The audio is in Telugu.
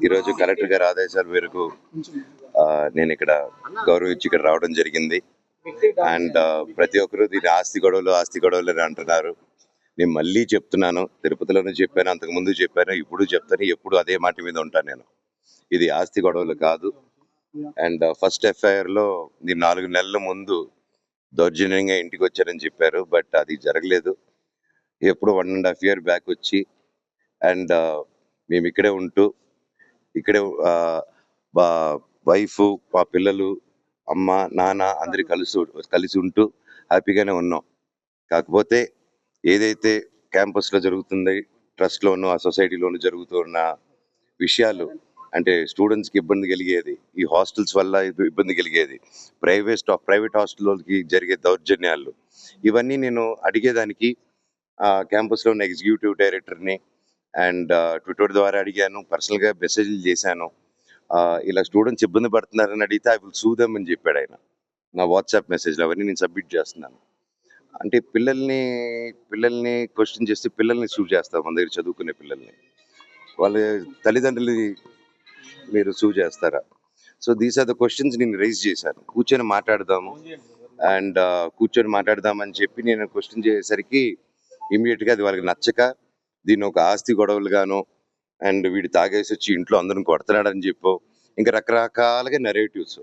ఈరోజు కలెక్టర్ గారి ఆదేశాల మేరకు నేను ఇక్కడ గౌరవించి ఇక్కడ రావడం జరిగింది. అండ్ ప్రతి ఒక్కరు దీని ఆస్తి గొడవలు అని అంటున్నారు. నేను మళ్ళీ చెప్తున్నాను, తిరుపతిలోనే చెప్పాను, అంతకుముందు చెప్పాను, ఇప్పుడు చెప్తాను, ఎప్పుడు అదే మాట మీద ఉంటాను. నేను ఇది ఆస్తి గొడవలు కాదు. అండ్ ఫస్ట్ ఎఫ్ఐఆర్లో నేను 4 నెలల ముందు దౌర్జన్యంగా ఇంటికి వచ్చారని చెప్పారు, బట్ అది జరగలేదు. ఎప్పుడు 1.5 year బ్యాక్ వచ్చి అండ్ మేము ఇక్కడే ఉంటూ ఇక్కడే మా వైఫ్, మా పిల్లలు, అమ్మ, నాన్న అందరి కలిసి ఉంటూ హ్యాపీగానే ఉన్నాం. కాకపోతే ఏదైతే క్యాంపస్లో జరుగుతుంది, ట్రస్ట్లోను ఆ సొసైటీలోను జరుగుతున్న విషయాలు అంటే స్టూడెంట్స్కి ఇబ్బంది కలిగేది, ఈ హాస్టల్స్ వల్ల ఇబ్బంది కలిగేది, ప్రైవేట్ హాస్టల్కి జరిగే దౌర్జన్యాలు, ఇవన్నీ నేను అడిగేదానికి క్యాంపస్లో ఉన్న ఎగ్జిక్యూటివ్ డైరెక్టర్ని అండ్ ట్విట్టర్ ద్వారా అడిగాను, పర్సనల్గా మెసేజ్లు చేశాను. ఇలా స్టూడెంట్స్ ఇబ్బంది పడుతున్నారని అడిగితే ఐ విల్ సూ దెమ్ అని చెప్పాడు ఆయన. నా వాట్సాప్ మెసేజ్లు అవన్నీ నేను సబ్మిట్ చేస్తున్నాను. అంటే పిల్లల్ని క్వశ్చన్ చేస్తే పిల్లల్ని సూ చేస్తాం, మన దగ్గర చదువుకునే పిల్లల్ని. వాళ్ళ తల్లిదండ్రులని మీరు సూ చేస్తారా? So these are the questions నేను రైజ్ చేశాను. కూర్చొని మాట్లాడదామని చెప్పి నేను క్వశ్చన్ చేసేసరికి ఇమీడియట్గా అది వాళ్ళకి నచ్చక దీన్ని ఒక ఆస్తి గొడవలుగాను అండ్ వీడు తాగేసి వచ్చి ఇంట్లో అందరం కొడుతున్నాడని చెప్పో ఇంకా రకరకాలుగా నెరేటివ్స్